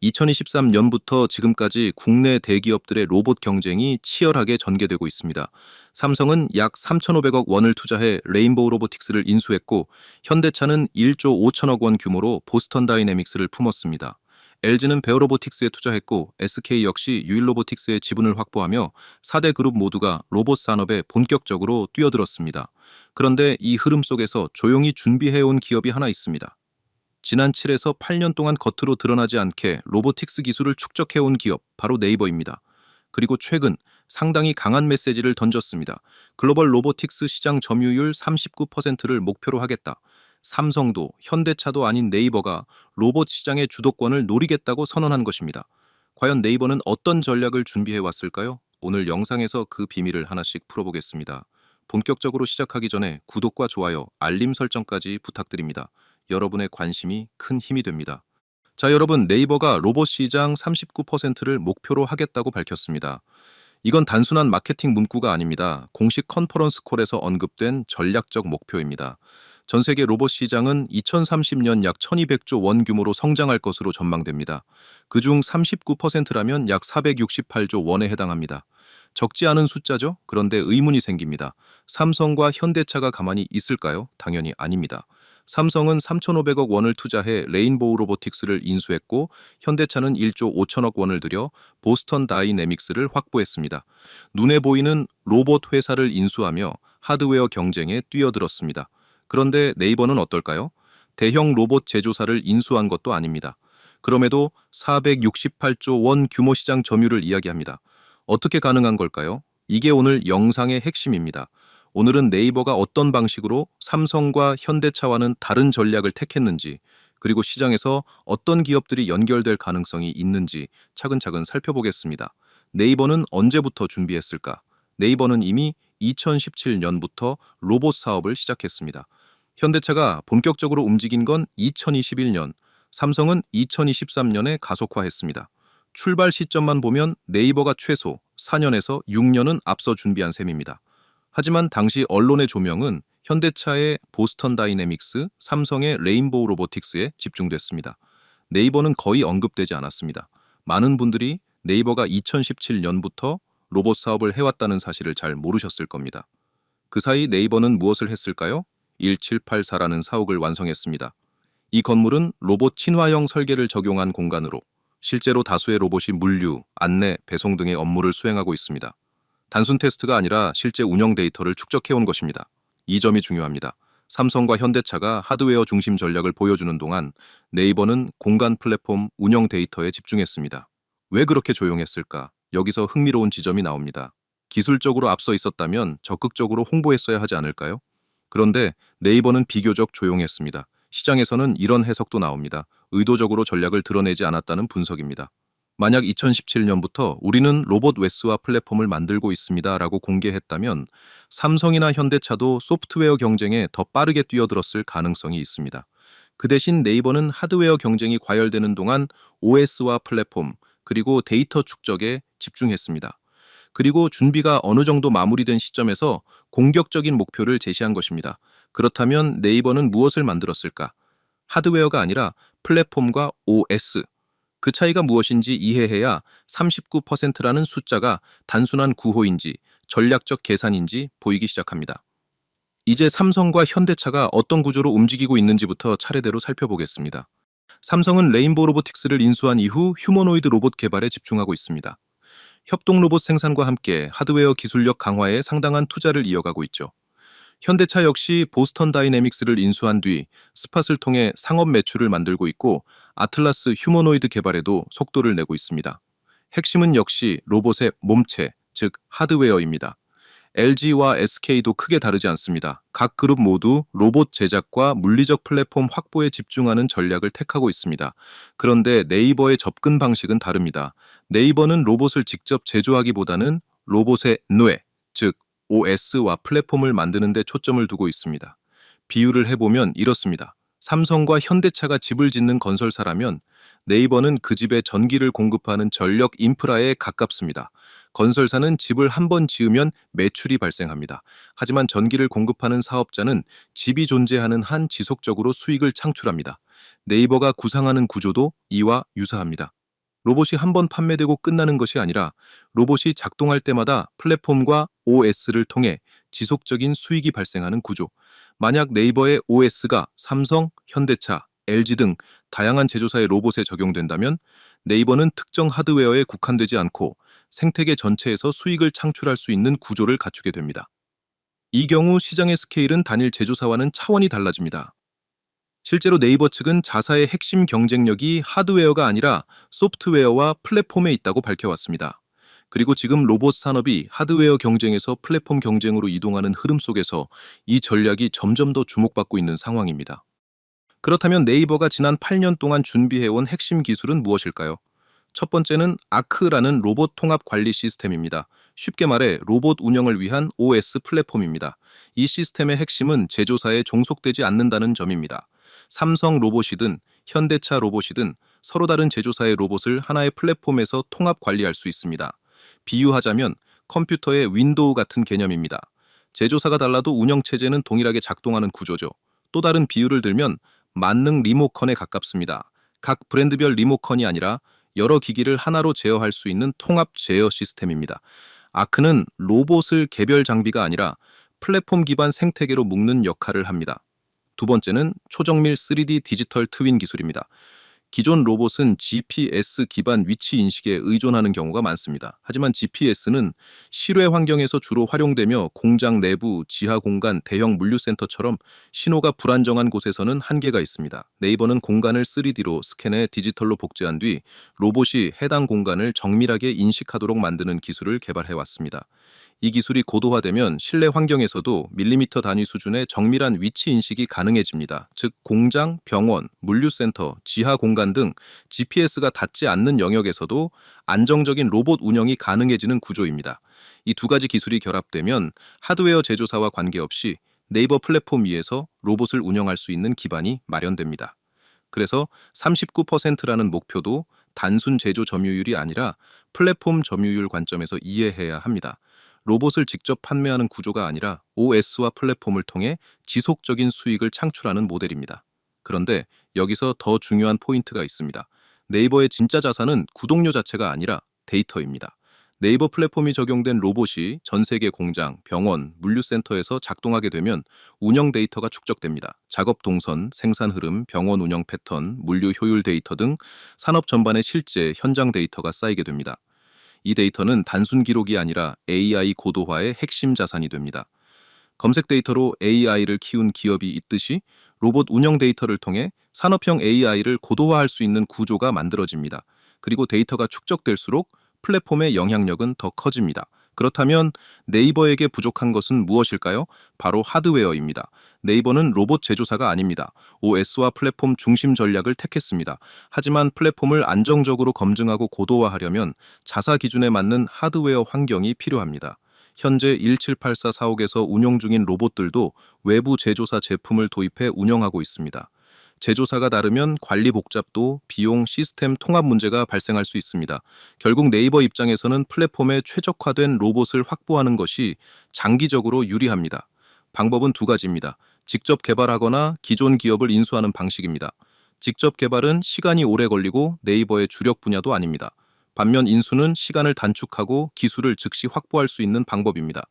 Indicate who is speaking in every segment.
Speaker 1: 2023년부터 지금까지 국내 대기업들의 로봇 경쟁이 치열하게 전개되고 있습니다. 삼성은 약 3,500억 원을 투자해 레인보우 로보틱스를 인수했고, 현대차는 1조 5천억 원 규모로 보스턴 다이내믹스를 품었습니다. LG는 베어로보틱스에 투자했고, SK 역시 유일로보틱스의 지분을 확보하며 4대 그룹 모두가 로봇 산업에 본격적으로 뛰어들었습니다. 그런데 이 흐름 속에서 조용히 준비해온 기업이 하나 있습니다. 지난 7에서 8년 동안 겉으로 드러나지 않게 로보틱스 기술을 축적해온 기업, 바로 네이버입니다. 그리고 최근 상당히 강한 메시지를 던졌습니다. 글로벌 로보틱스 시장 점유율 39%를 목표로 하겠다. 삼성도 현대차도 아닌 네이버가 로봇 시장의 주도권을 노리겠다고 선언한 것입니다. 과연 네이버는 어떤 전략을 준비해 왔을까요? 오늘 영상에서 그 비밀을 하나씩 풀어보겠습니다. 본격적으로 시작하기 전에 구독과 좋아요, 알림 설정까지 부탁드립니다. 여러분의 관심이 큰 힘이 됩니다. 자, 여러분, 네이버가 로봇 시장 39%를 목표로 하겠다고 밝혔습니다. 이건 단순한 마케팅 문구가 아닙니다. 공식 컨퍼런스 콜에서 언급된 전략적 목표입니다. 전 세계 로봇 시장은 2030년 약 1200조 원 규모로 성장할 것으로 전망됩니다. 그중 39%라면 약 468조 원에 해당합니다. 적지 않은 숫자죠? 그런데 의문이 생깁니다. 삼성과 현대차가 가만히 있을까요? 당연히 아닙니다. 삼성은 3,500억 원을 투자해 레인보우 로보틱스를 인수했고, 현대차는 1조 5천억 원을 들여 보스턴 다이내믹스를 확보했습니다. 눈에 보이는 로봇 회사를 인수하며 하드웨어 경쟁에 뛰어들었습니다. 그런데 네이버는 어떨까요? 대형 로봇 제조사를 인수한 것도 아닙니다. 그럼에도 468조 원 규모 시장 점유율을 이야기합니다. 어떻게 가능한 걸까요? 이게 오늘 영상의 핵심입니다. 오늘은 네이버가 어떤 방식으로 삼성과 현대차와는 다른 전략을 택했는지, 그리고 시장에서 어떤 기업들이 연결될 가능성이 있는지 차근차근 살펴보겠습니다. 네이버는 언제부터 준비했을까? 네이버는 이미 2017년부터 로봇 사업을 시작했습니다. 현대차가 본격적으로 움직인 건 2021년, 삼성은 2023년에 가속화했습니다. 출발 시점만 보면 네이버가 최소 4년에서 6년은 앞서 준비한 셈입니다. 하지만 당시 언론의 조명은 현대차의 보스턴 다이내믹스, 삼성의 레인보우 로보틱스에 집중됐습니다. 네이버는 거의 언급되지 않았습니다. 많은 분들이 네이버가 2017년부터 로봇 사업을 해왔다는 사실을 잘 모르셨을 겁니다. 그 사이 네이버는 무엇을 했을까요? 1784라는 사옥을 완성했습니다. 이 건물은 로봇 친화형 설계를 적용한 공간으로 실제로 다수의 로봇이 물류, 안내, 배송 등의 업무를 수행하고 있습니다. 단순 테스트가 아니라 실제 운영 데이터를 축적해온 것입니다. 이 점이 중요합니다. 삼성과 현대차가 하드웨어 중심 전략을 보여주는 동안 네이버는 공간 플랫폼 운영 데이터에 집중했습니다. 왜 그렇게 조용했을까? 여기서 흥미로운 지점이 나옵니다. 기술적으로 앞서 있었다면 적극적으로 홍보했어야 하지 않을까요? 그런데 네이버는 비교적 조용했습니다. 시장에서는 이런 해석도 나옵니다. 의도적으로 전략을 드러내지 않았다는 분석입니다. 만약 2017년부터 우리는 로봇 웨스와 플랫폼을 만들고 있습니다 라고 공개했다면 삼성이나 현대차도 소프트웨어 경쟁에 더 빠르게 뛰어들었을 가능성이 있습니다. 그 대신 네이버는 하드웨어 경쟁이 과열되는 동안 OS와 플랫폼, 그리고 데이터 축적에 집중했습니다. 그리고 준비가 어느 정도 마무리된 시점에서 공격적인 목표를 제시한 것입니다. 그렇다면 네이버는 무엇을 만들었을까? 하드웨어가 아니라 플랫폼과 OS, 그 차이가 무엇인지 이해해야 39%라는 숫자가 단순한 구호인지 전략적 계산인지 보이기 시작합니다. 이제 삼성과 현대차가 어떤 구조로 움직이고 있는지부터 차례대로 살펴보겠습니다. 삼성은 레인보우 로보틱스를 인수한 이후 휴머노이드 로봇 개발에 집중하고 있습니다. 협동 로봇 생산과 함께 하드웨어 기술력 강화에 상당한 투자를 이어가고 있죠. 현대차 역시 보스턴 다이내믹스를 인수한 뒤 스팟을 통해 상업 매출을 만들고 있고, 아틀라스 휴머노이드 개발에도 속도를 내고 있습니다. 핵심은 역시 로봇의 몸체, 즉 하드웨어입니다. LG와 SK도 크게 다르지 않습니다. 각 그룹 모두 로봇 제작과 물리적 플랫폼 확보에 집중하는 전략을 택하고 있습니다. 그런데 네이버의 접근 방식은 다릅니다. 네이버는 로봇을 직접 제조하기보다는 로봇의 뇌, 즉 OS와 플랫폼을 만드는 데 초점을 두고 있습니다. 비유를 해보면 이렇습니다. 삼성과 현대차가 집을 짓는 건설사라면 네이버는 그 집에 전기를 공급하는 전력 인프라에 가깝습니다. 건설사는 집을 한 번 지으면 매출이 발생합니다. 하지만 전기를 공급하는 사업자는 집이 존재하는 한 지속적으로 수익을 창출합니다. 네이버가 구상하는 구조도 이와 유사합니다. 로봇이 한 번 판매되고 끝나는 것이 아니라 로봇이 작동할 때마다 플랫폼과 OS를 통해 지속적인 수익이 발생하는 구조. 만약 네이버의 OS가 삼성, 현대차, LG 등 다양한 제조사의 로봇에 적용된다면 네이버는 특정 하드웨어에 국한되지 않고 생태계 전체에서 수익을 창출할 수 있는 구조를 갖추게 됩니다. 이 경우 시장의 스케일은 단일 제조사와는 차원이 달라집니다. 실제로 네이버 측은 자사의 핵심 경쟁력이 하드웨어가 아니라 소프트웨어와 플랫폼에 있다고 밝혀왔습니다. 그리고 지금 로봇 산업이 하드웨어 경쟁에서 플랫폼 경쟁으로 이동하는 흐름 속에서 이 전략이 점점 더 주목받고 있는 상황입니다. 그렇다면 네이버가 지난 8년 동안 준비해온 핵심 기술은 무엇일까요? 첫 번째는 아크라는 로봇 통합 관리 시스템입니다. 쉽게 말해 로봇 운영을 위한 OS 플랫폼입니다. 이 시스템의 핵심은 제조사에 종속되지 않는다는 점입니다. 삼성 로봇이든 현대차 로봇이든 서로 다른 제조사의 로봇을 하나의 플랫폼에서 통합 관리할 수 있습니다. 비유하자면 컴퓨터의 윈도우 같은 개념입니다. 제조사가 달라도 운영체제는 동일하게 작동하는 구조죠. 또 다른 비유를 들면 만능 리모컨에 가깝습니다. 각 브랜드별 리모컨이 아니라 여러 기기를 하나로 제어할 수 있는 통합 제어 시스템입니다. 아크는 로봇을 개별 장비가 아니라 플랫폼 기반 생태계로 묶는 역할을 합니다. 두 번째는 초정밀 3D 디지털 트윈 기술입니다. 기존 로봇은 GPS 기반 위치 인식에 의존하는 경우가 많습니다. 하지만 GPS는 실외 환경에서 주로 활용되며 공장 내부, 지하 공간, 대형 물류센터처럼 신호가 불안정한 곳에서는 한계가 있습니다. 네이버는 공간을 3D로 스캔해 디지털로 복제한 뒤 로봇이 해당 공간을 정밀하게 인식하도록 만드는 기술을 개발해 왔습니다. 이 기술이 고도화되면 실내 환경에서도 밀리미터 단위 수준의 정밀한 위치 인식이 가능해집니다. 즉 공장, 병원, 물류센터, 지하 공간 등 GPS가 닿지 않는 영역에서도 안정적인 로봇 운영이 가능해지는 구조입니다. 이 두 가지 기술이 결합되면 하드웨어 제조사와 관계없이 네이버 플랫폼 위에서 로봇을 운영할 수 있는 기반이 마련됩니다. 그래서 39%라는 목표도 단순 제조 점유율이 아니라 플랫폼 점유율 관점에서 이해해야 합니다. 로봇을 직접 판매하는 구조가 아니라 OS와 플랫폼을 통해 지속적인 수익을 창출하는 모델입니다. 그런데 여기서 더 중요한 포인트가 있습니다. 네이버의 진짜 자산은 구독료 자체가 아니라 데이터입니다. 네이버 플랫폼이 적용된 로봇이 전 세계 공장, 병원, 물류센터에서 작동하게 되면 운영 데이터가 축적됩니다. 작업 동선, 생산 흐름, 병원 운영 패턴, 물류 효율 데이터 등 산업 전반의 실제 현장 데이터가 쌓이게 됩니다. 이 데이터는 단순 기록이 아니라 AI 고도화의 핵심 자산이 됩니다. 검색 데이터로 AI를 키운 기업이 있듯이 로봇 운영 데이터를 통해 산업형 AI를 고도화할 수 있는 구조가 만들어집니다. 그리고 데이터가 축적될수록 플랫폼의 영향력은 더 커집니다. 그렇다면 네이버에게 부족한 것은 무엇일까요? 바로 하드웨어입니다. 네이버는 로봇 제조사가 아닙니다. OS와 플랫폼 중심 전략을 택했습니다. 하지만 플랫폼을 안정적으로 검증하고 고도화하려면 자사 기준에 맞는 하드웨어 환경이 필요합니다. 현재 178445에서 운영 중인 로봇들도 외부 제조사 제품을 도입해 운영하고 있습니다. 제조사가 다르면 관리 복잡도, 비용, 시스템 통합 문제가 발생할 수 있습니다. 결국 네이버 입장에서는 플랫폼에 최적화된 로봇을 확보하는 것이 장기적으로 유리합니다. 방법은 두 가지입니다. 직접 개발하거나 기존 기업을 인수하는 방식입니다. 직접 개발은 시간이 오래 걸리고 네이버의 주력 분야도 아닙니다. 반면 인수는 시간을 단축하고 기술을 즉시 확보할 수 있는 방법입니다.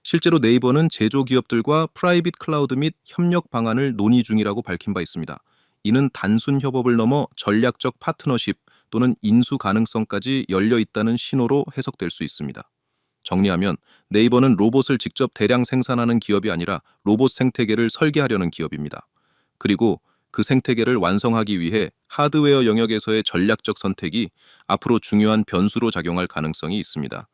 Speaker 1: 실제로 네이버는 제조 기업들과 프라이빗 클라우드 및 협력 방안을 논의 중이라고 밝힌 바 있습니다. 이는 단순 협업을 넘어 전략적 파트너십 또는 인수 가능성까지 열려 있다는 신호로 해석될 수 있습니다. 정리하면 네이버는 로봇을 직접 대량 생산하는 기업이 아니라 로봇 생태계를 설계하려는 기업입니다. 그리고 그 생태계를 완성하기 위해 하드웨어 영역에서의 전략적 선택이 앞으로 중요한 변수로 작용할 가능성이 있습니다.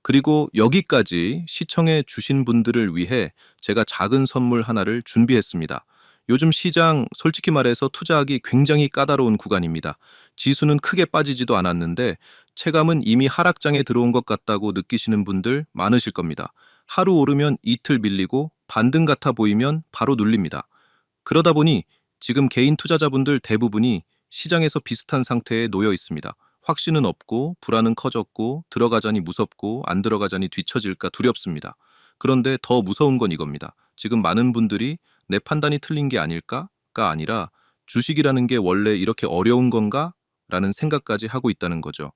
Speaker 1: 그리고 여기까지 시청해 주신 분들을 위해 제가 작은 선물 하나를 준비했습니다. 요즘 시장 솔직히 말해서 투자하기 굉장히 까다로운 구간입니다. 지수는 크게 빠지지도 않았는데 체감은 이미 하락장에 들어온 것 같다고 느끼시는 분들 많으실 겁니다. 하루 오르면 이틀 밀리고 반등 같아 보이면 바로 눌립니다. 그러다 보니 지금 개인 투자자분들 대부분이 시장에서 비슷한 상태에 놓여 있습니다. 확신은 없고 불안은 커졌고 들어가자니 무섭고 안 들어가자니 뒤처질까 두렵습니다. 그런데 더 무서운 건 이겁니다. 지금 많은 분들이 내 판단이 틀린 게 아닐까가 아니라 주식이라는 게 원래 이렇게 어려운 건가? 라는 생각까지 하고 있다는 거죠.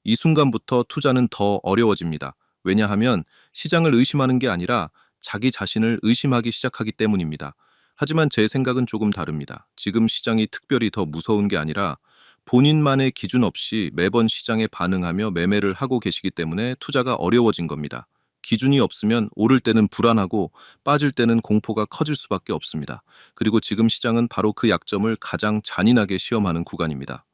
Speaker 1: 이 순간부터 투자는 더 어려워집니다. 왜냐하면 시장을 의심하는 게 아니라 자기 자신을 의심하기 시작하기 때문입니다. 하지만 제 생각은 조금 다릅니다. 지금 시장이 특별히 더 무서운 게 아니라 본인만의 기준 없이 매번 시장에 반응하며 매매를 하고 계시기 때문에 투자가 어려워진 겁니다. 기준이 없으면 오를 때는 불안하고 빠질 때는 공포가 커질 수밖에 없습니다. 그리고 지금 시장은 바로 그 약점을 가장 잔인하게 시험하는 구간입니다.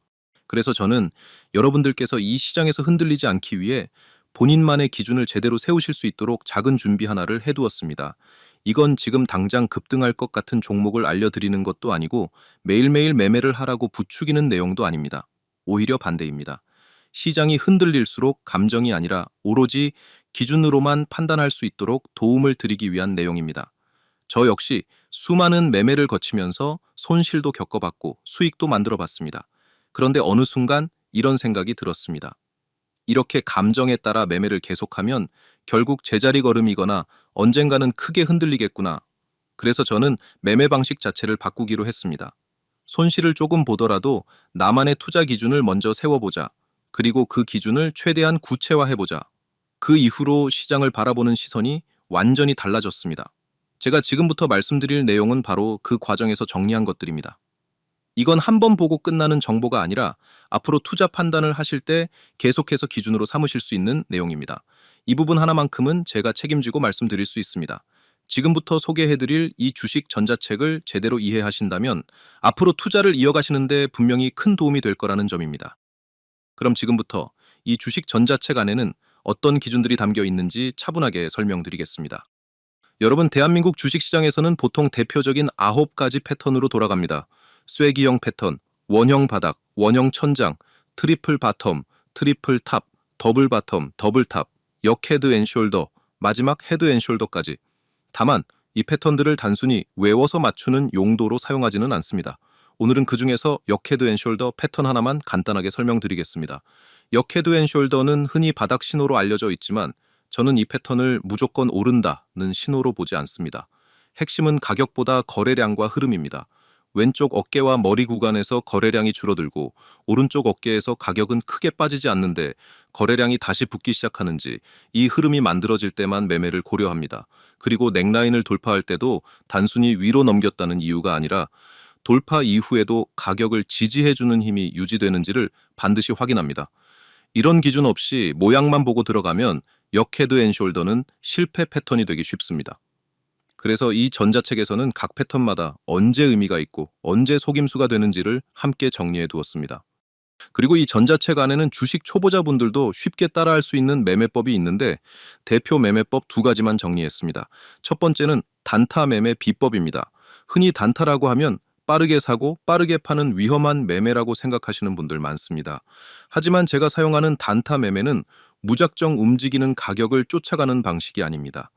Speaker 1: 그래서 저는 여러분들께서 이 시장에서 흔들리지 않기 위해 본인만의 기준을 제대로 세우실 수 있도록 작은 준비 하나를 해두었습니다. 이건 지금 당장 급등할 것 같은 종목을 알려드리는 것도 아니고 매일매일 매매를 하라고 부추기는 내용도 아닙니다. 오히려 반대입니다. 시장이 흔들릴수록 감정이 아니라 오로지 기준으로만 판단할 수 있도록 도움을 드리기 위한 내용입니다. 저 역시 수많은 매매를 거치면서 손실도 겪어봤고 수익도 만들어 봤습니다. 그런데 어느 순간 이런 생각이 들었습니다. 이렇게 감정에 따라 매매를 계속하면 결국 제자리 걸음이거나 언젠가는 크게 흔들리겠구나. 그래서 저는 매매 방식 자체를 바꾸기로 했습니다. 손실을 조금 보더라도 나만의 투자 기준을 먼저 세워보자. 그리고 그 기준을 최대한 구체화해보자. 그 이후로 시장을 바라보는 시선이 완전히 달라졌습니다. 제가 지금부터 말씀드릴 내용은 바로 그 과정에서 정리한 것들입니다. 이건 한 번 보고 끝나는 정보가 아니라 앞으로 투자 판단을 하실 때 계속해서 기준으로 삼으실 수 있는 내용입니다. 이 부분 하나만큼은 제가 책임지고 말씀드릴 수 있습니다. 지금부터 소개해드릴 이 주식 전자책을 제대로 이해하신다면 앞으로 투자를 이어가시는데 분명히 큰 도움이 될 거라는 점입니다. 그럼 지금부터 이 주식 전자책 안에는 어떤 기준들이 담겨 있는지 차분하게 설명드리겠습니다. 여러분, 대한민국 주식시장에서는 보통 대표적인 9가지 패턴으로 돌아갑니다. 쐐기형 패턴, 원형 바닥, 원형 천장, 트리플 바텀, 트리플 탑, 더블 바텀, 더블 탑, 역 헤드 앤 숄더, 마지막 헤드 앤 숄더까지. 다만 이 패턴들을 단순히 외워서 맞추는 용도로 사용하지는 않습니다. 오늘은 그 중에서 역 헤드 앤 숄더 패턴 하나만 간단하게 설명드리겠습니다. 역 헤드 앤 숄더는 흔히 바닥 신호로 알려져 있지만 저는 이 패턴을 무조건 오른다는 신호로 보지 않습니다. 핵심은 가격보다 거래량과 흐름입니다. 왼쪽 어깨와 머리 구간에서 거래량이 줄어들고 오른쪽 어깨에서 가격은 크게 빠지지 않는데 거래량이 다시 붙기 시작하는지, 이 흐름이 만들어질 때만 매매를 고려합니다. 그리고 넥라인을 돌파할 때도 단순히 위로 넘겼다는 이유가 아니라 돌파 이후에도 가격을 지지해주는 힘이 유지되는지를 반드시 확인합니다. 이런 기준 없이 모양만 보고 들어가면 역 헤드 앤 숄더는 실패 패턴이 되기 쉽습니다. 그래서 이 전자책에서는 각 패턴마다 언제 의미가 있고 언제 속임수가 되는지를 함께 정리해 두었습니다. 그리고 이 전자책 안에는 주식 초보자분들도 쉽게 따라할 수 있는 매매법이 있는데 대표 매매법 2가지만 정리했습니다. 첫 번째는 단타 매매 비법입니다. 흔히 단타라고 하면 빠르게 사고 빠르게 파는 위험한 매매라고 생각하시는 분들 많습니다. 하지만 제가 사용하는 단타 매매는 무작정 움직이는 가격을 쫓아가는 방식이 아닙니다.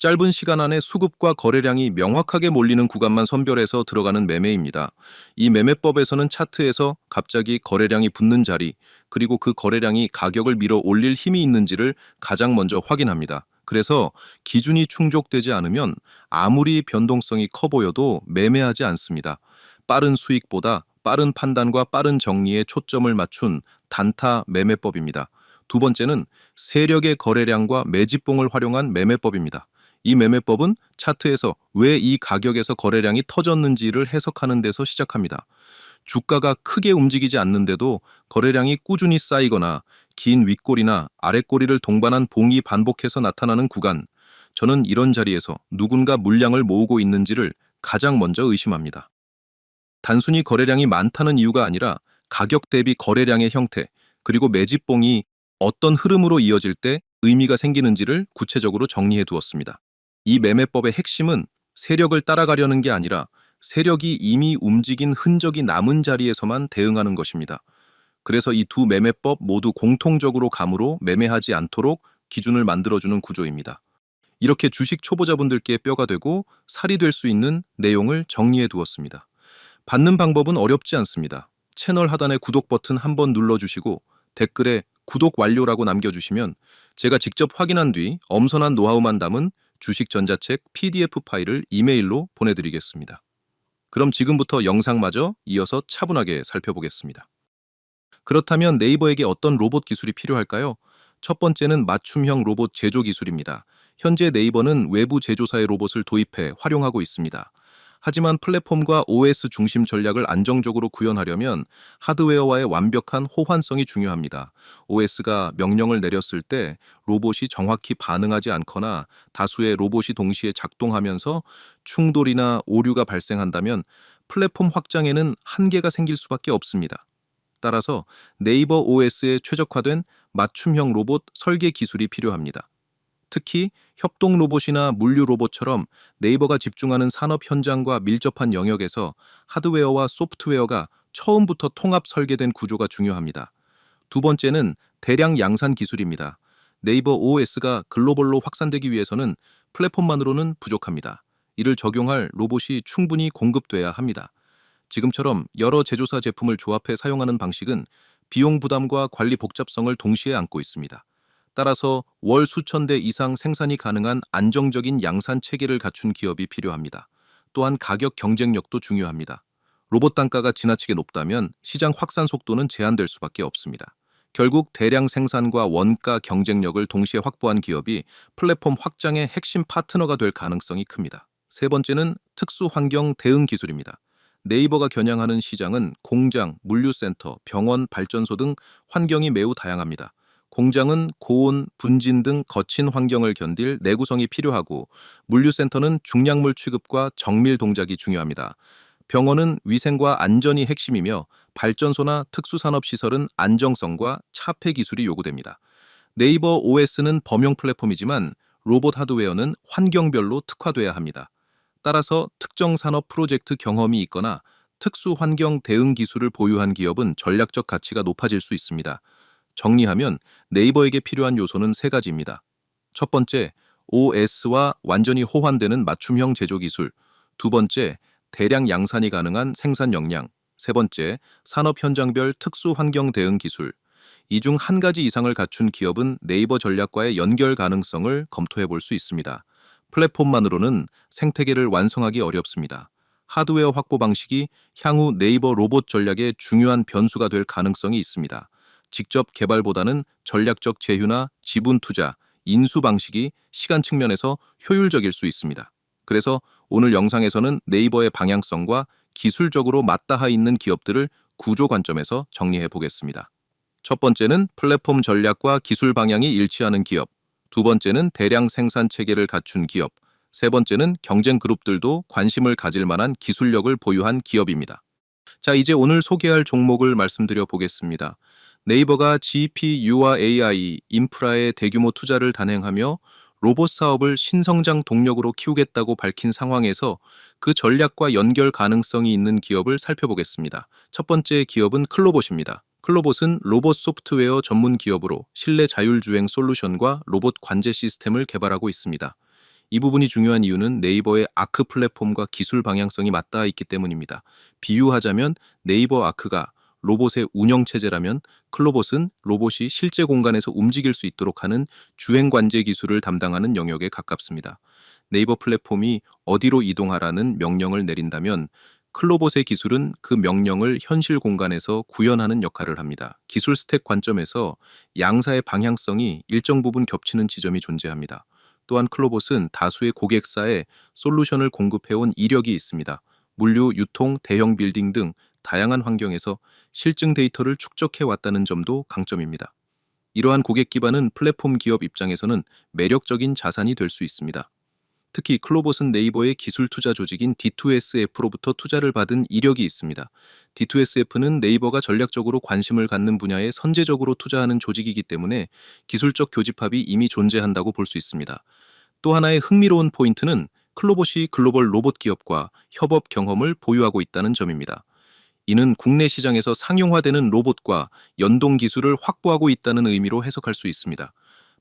Speaker 1: 짧은 시간 안에 수급과 거래량이 명확하게 몰리는 구간만 선별해서 들어가는 매매입니다. 이 매매법에서는 차트에서 갑자기 거래량이 붙는 자리, 그리고 그 거래량이 가격을 밀어 올릴 힘이 있는지를 가장 먼저 확인합니다. 그래서 기준이 충족되지 않으면 아무리 변동성이 커 보여도 매매하지 않습니다. 빠른 수익보다 빠른 판단과 빠른 정리에 초점을 맞춘 단타 매매법입니다. 두 번째는 세력의 거래량과 매집봉을 활용한 매매법입니다. 이 매매법은 차트에서 왜 이 가격에서 거래량이 터졌는지를 해석하는 데서 시작합니다. 주가가 크게 움직이지 않는데도 거래량이 꾸준히 쌓이거나 긴 윗꼬리나 아랫꼬리를 동반한 봉이 반복해서 나타나는 구간, 저는 이런 자리에서 누군가 물량을 모으고 있는지를 가장 먼저 의심합니다. 단순히 거래량이 많다는 이유가 아니라 가격 대비 거래량의 형태, 그리고 매집봉이 어떤 흐름으로 이어질 때 의미가 생기는지를 구체적으로 정리해 두었습니다. 이 매매법의 핵심은 세력을 따라가려는 게 아니라 세력이 이미 움직인 흔적이 남은 자리에서만 대응하는 것입니다. 그래서 이 두 매매법 모두 공통적으로 감으로 매매하지 않도록 기준을 만들어주는 구조입니다. 이렇게 주식 초보자분들께 뼈가 되고 살이 될 수 있는 내용을 정리해 두었습니다. 받는 방법은 어렵지 않습니다. 채널 하단의 구독 버튼 한번 눌러주시고 댓글에 구독 완료라고 남겨주시면 제가 직접 확인한 뒤 엄선한 노하우만 담은 주식 전자책 PDF 파일을 이메일로 보내드리겠습니다. 그럼 지금부터 영상마저 이어서 차분하게 살펴보겠습니다. 그렇다면 네이버에게 어떤 로봇 기술이 필요할까요? 첫 번째는 맞춤형 로봇 제조 기술입니다. 현재 네이버는 외부 제조사의 로봇을 도입해 활용하고 있습니다. 하지만 플랫폼과 OS 중심 전략을 안정적으로 구현하려면 하드웨어와의 완벽한 호환성이 중요합니다. OS가 명령을 내렸을 때 로봇이 정확히 반응하지 않거나 다수의 로봇이 동시에 작동하면서 충돌이나 오류가 발생한다면 플랫폼 확장에는 한계가 생길 수밖에 없습니다. 따라서 네이버 OS에 최적화된 맞춤형 로봇 설계 기술이 필요합니다. 특히 협동 로봇이나 물류 로봇처럼 네이버가 집중하는 산업 현장과 밀접한 영역에서 하드웨어와 소프트웨어가 처음부터 통합 설계된 구조가 중요합니다. 두 번째는 대량 양산 기술입니다. 네이버 OS가 글로벌로 확산되기 위해서는 플랫폼만으로는 부족합니다. 이를 적용할 로봇이 충분히 공급돼야 합니다. 지금처럼 여러 제조사 제품을 조합해 사용하는 방식은 비용 부담과 관리 복잡성을 동시에 안고 있습니다. 따라서 월 수천 대 이상 생산이 가능한 안정적인 양산 체계를 갖춘 기업이 필요합니다. 또한 가격 경쟁력도 중요합니다. 로봇 단가가 지나치게 높다면 시장 확산 속도는 제한될 수밖에 없습니다. 결국 대량 생산과 원가 경쟁력을 동시에 확보한 기업이 플랫폼 확장의 핵심 파트너가 될 가능성이 큽니다. 세 번째는 특수 환경 대응 기술입니다. 네이버가 겨냥하는 시장은 공장, 물류센터, 병원, 발전소 등 환경이 매우 다양합니다. 공장은 고온, 분진 등 거친 환경을 견딜 내구성이 필요하고, 물류센터는 중량물 취급과 정밀 동작이 중요합니다. 병원은 위생과 안전이 핵심이며, 발전소나 특수산업시설은 안정성과 차폐 기술이 요구됩니다. 네이버 OS는 범용 플랫폼이지만 로봇 하드웨어는 환경별로 특화돼야 합니다. 따라서 특정 산업 프로젝트 경험이 있거나 특수 환경 대응 기술을 보유한 기업은 전략적 가치가 높아질 수 있습니다. 정리하면 네이버에게 필요한 요소는 세 가지입니다. 첫 번째, OS와 완전히 호환되는 맞춤형 제조 기술. 두 번째, 대량 양산이 가능한 생산 역량. 세 번째, 산업 현장별 특수 환경 대응 기술. 이 중 한 가지 이상을 갖춘 기업은 네이버 전략과의 연결 가능성을 검토해 볼 수 있습니다. 플랫폼만으로는 생태계를 완성하기 어렵습니다. 하드웨어 확보 방식이 향후 네이버 로봇 전략의 중요한 변수가 될 가능성이 있습니다. 직접 개발보다는 전략적 제휴나 지분 투자, 인수 방식이 시간 측면에서 효율적일 수 있습니다. 그래서 오늘 영상에서는 네이버의 방향성과 기술적으로 맞닿아 있는 기업들을 구조 관점에서 정리해 보겠습니다. 첫 번째는 플랫폼 전략과 기술 방향이 일치하는 기업, 두 번째는 대량 생산 체계를 갖춘 기업, 세 번째는 경쟁 그룹들도 관심을 가질 만한 기술력을 보유한 기업입니다. 자, 이제 오늘 소개할 종목을 말씀드려 보겠습니다. 네이버가 GPU와 AI, 인프라에 대규모 투자를 단행하며 로봇 사업을 신성장 동력으로 키우겠다고 밝힌 상황에서 그 전략과 연결 가능성이 있는 기업을 살펴보겠습니다. 첫 번째 기업은 클로봇입니다. 클로봇은 로봇 소프트웨어 전문 기업으로 실내 자율주행 솔루션과 로봇 관제 시스템을 개발하고 있습니다. 이 부분이 중요한 이유는 네이버의 아크 플랫폼과 기술 방향성이 맞닿아 있기 때문입니다. 비유하자면 네이버 아크가 로봇의 운영체제라면 클로봇은 로봇이 실제 공간에서 움직일 수 있도록 하는 주행 관제 기술을 담당하는 영역에 가깝습니다. 네이버 플랫폼이 어디로 이동하라는 명령을 내린다면 클로봇의 기술은 그 명령을 현실 공간에서 구현하는 역할을 합니다. 기술 스택 관점에서 양사의 방향성이 일정 부분 겹치는 지점이 존재합니다. 또한 클로봇은 다수의 고객사에 솔루션을 공급해온 이력이 있습니다. 물류, 유통, 대형 빌딩 등 다양한 환경에서 실증 데이터를 축적해 왔다는 점도 강점입니다. 이러한 고객 기반은 플랫폼 기업 입장에서는 매력적인 자산이 될 수 있습니다. 특히 클로봇은 네이버의 기술 투자 조직인 D2SF로부터 투자를 받은 이력이 있습니다. D2SF는 네이버가 전략적으로 관심을 갖는 분야에 선제적으로 투자하는 조직이기 때문에 기술적 교집합이 이미 존재한다고 볼 수 있습니다. 또 하나의 흥미로운 포인트는 클로봇이 글로벌 로봇 기업과 협업 경험을 보유하고 있다는 점입니다. 이는 국내 시장에서 상용화되는 로봇과 연동 기술을 확보하고 있다는 의미로 해석할 수 있습니다.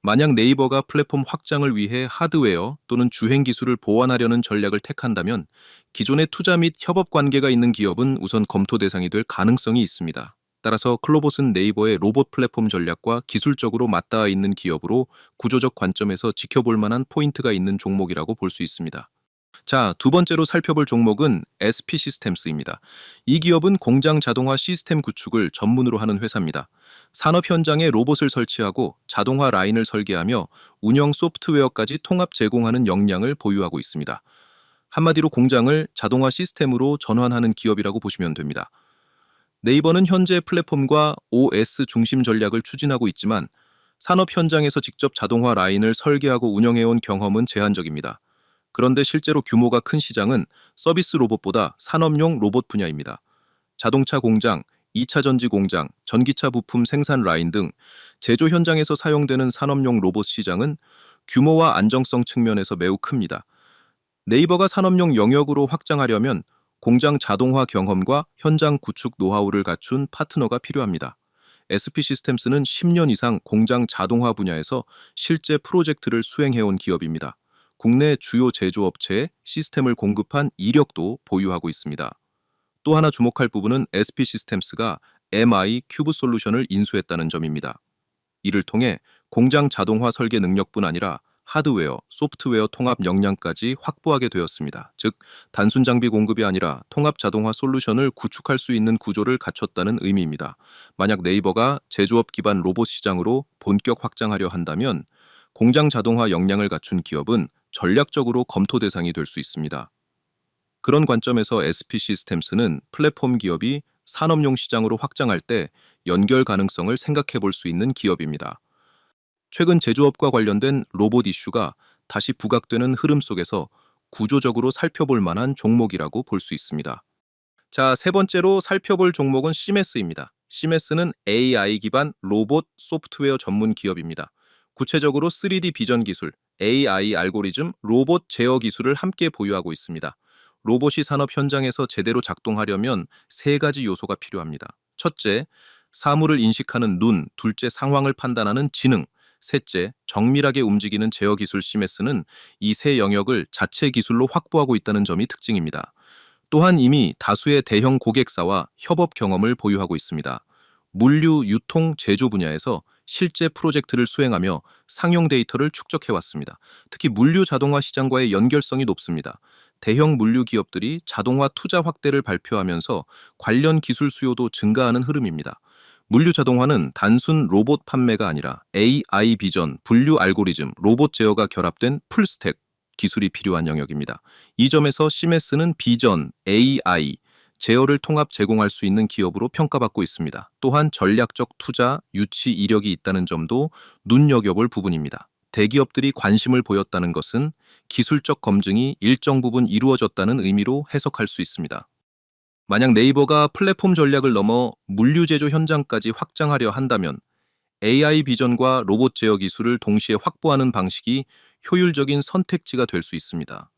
Speaker 1: 만약 네이버가 플랫폼 확장을 위해 하드웨어 또는 주행 기술을 보완하려는 전략을 택한다면 기존의 투자 및 협업 관계가 있는 기업은 우선 검토 대상이 될 가능성이 있습니다. 따라서 클로봇은 네이버의 로봇 플랫폼 전략과 기술적으로 맞닿아 있는 기업으로 구조적 관점에서 지켜볼 만한 포인트가 있는 종목이라고 볼 수 있습니다. 자, 두 번째로 살펴볼 종목은 SP 시스템스입니다. 이 기업은 공장 자동화 시스템 구축을 전문으로 하는 회사입니다. 산업 현장에 로봇을 설치하고 자동화 라인을 설계하며 운영 소프트웨어까지 통합 제공하는 역량을 보유하고 있습니다. 한마디로 공장을 자동화 시스템으로 전환하는 기업이라고 보시면 됩니다. 네이버는 현재 플랫폼과 OS 중심 전략을 추진하고 있지만 산업 현장에서 직접 자동화 라인을 설계하고 운영해온 경험은 제한적입니다. 그런데 실제로 규모가 큰 시장은 서비스 로봇보다 산업용 로봇 분야입니다. 자동차 공장, 2차 전지 공장, 전기차 부품 생산 라인 등 제조 현장에서 사용되는 산업용 로봇 시장은 규모와 안정성 측면에서 매우 큽니다. 네이버가 산업용 영역으로 확장하려면 공장 자동화 경험과 현장 구축 노하우를 갖춘 파트너가 필요합니다. SP 시스템스는 10년 이상 공장 자동화 분야에서 실제 프로젝트를 수행해온 기업입니다. 국내 주요 제조업체에 시스템을 공급한 이력도 보유하고 있습니다. 또 하나 주목할 부분은 SP 시스템스가 MI 큐브 솔루션을 인수했다는 점입니다. 이를 통해 공장 자동화 설계 능력뿐 아니라 하드웨어, 소프트웨어 통합 역량까지 확보하게 되었습니다. 즉, 단순 장비 공급이 아니라 통합 자동화 솔루션을 구축할 수 있는 구조를 갖췄다는 의미입니다. 만약 네이버가 제조업 기반 로봇 시장으로 본격 확장하려 한다면 공장 자동화 역량을 갖춘 기업은 전략적으로 검토 대상이 될 수 있습니다. 그런 관점에서 SP 시스템스는 플랫폼 기업이 산업용 시장으로 확장할 때 연결 가능성을 생각해 볼 수 있는 기업입니다. 최근 제조업과 관련된 로봇 이슈가 다시 부각되는 흐름 속에서 구조적으로 살펴볼 만한 종목이라고 볼 수 있습니다. 자, 세 번째로 살펴볼 종목은 시메스입니다. 시메스는 AI 기반 로봇 소프트웨어 전문 기업입니다. 구체적으로 3D 비전 기술, AI 알고리즘, 로봇 제어 기술을 함께 보유하고 있습니다. 로봇이 산업 현장에서 제대로 작동하려면 세 가지 요소가 필요합니다. 첫째, 사물을 인식하는 눈, 둘째, 상황을 판단하는 지능, 셋째, 정밀하게 움직이는 제어 기술 시메스는 이 세 영역을 자체 기술로 확보하고 있다는 점이 특징입니다. 또한 이미 다수의 대형 고객사와 협업 경험을 보유하고 있습니다. 물류, 유통, 제조 분야에서 실제 프로젝트를 수행하며 상용 데이터를 축적해왔습니다. 특히 물류 자동화 시장과의 연결성이 높습니다. 대형 물류 기업들이 자동화 투자 확대를 발표하면서 관련 기술 수요도 증가하는 흐름입니다. 물류 자동화는 단순 로봇 판매가 아니라 AI 비전, 분류 알고리즘, 로봇 제어가 결합된 풀스택 기술이 필요한 영역입니다. 이 점에서 시메스는 비전, AI, 제어를 통합 제공할 수 있는 기업으로 평가받고 있습니다. 또한 전략적 투자, 유치 이력이 있다는 점도 눈여겨볼 부분입니다. 대기업들이 관심을 보였다는 것은 기술적 검증이 일정 부분 이루어졌다는 의미로 해석할 수 있습니다. 만약 네이버가 플랫폼 전략을 넘어 물류 제조 현장까지 확장하려 한다면 AI 비전과 로봇 제어 기술을 동시에 확보하는 방식이 효율적인 선택지가 될 수 있습니다.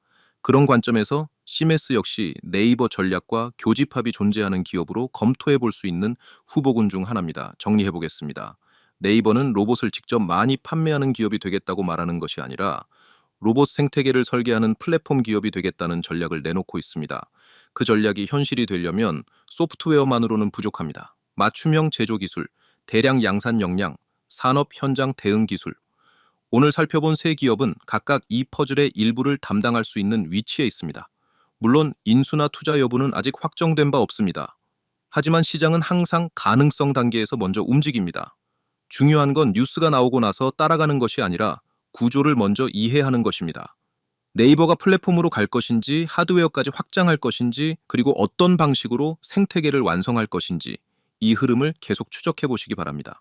Speaker 1: 그런 관점에서 시메스 역시 네이버 전략과 교집합이 존재하는 기업으로 검토해 볼 수 있는 후보군 중 하나입니다. 정리해 보겠습니다. 네이버는 로봇을 직접 많이 판매하는 기업이 되겠다고 말하는 것이 아니라 로봇 생태계를 설계하는 플랫폼 기업이 되겠다는 전략을 내놓고 있습니다. 그 전략이 현실이 되려면 소프트웨어만으로는 부족합니다. 맞춤형 제조 기술, 대량 양산 역량, 산업 현장 대응 기술. 오늘 살펴본 세 기업은 각각 이 퍼즐의 일부를 담당할 수 있는 위치에 있습니다. 물론 인수나 투자 여부는 아직 확정된 바 없습니다. 하지만 시장은 항상 가능성 단계에서 먼저 움직입니다. 중요한 건 뉴스가 나오고 나서 따라가는 것이 아니라 구조를 먼저 이해하는 것입니다. 네이버가 플랫폼으로 갈 것인지, 하드웨어까지 확장할 것인지, 그리고 어떤 방식으로 생태계를 완성할 것인지 이 흐름을 계속 추적해 보시기 바랍니다.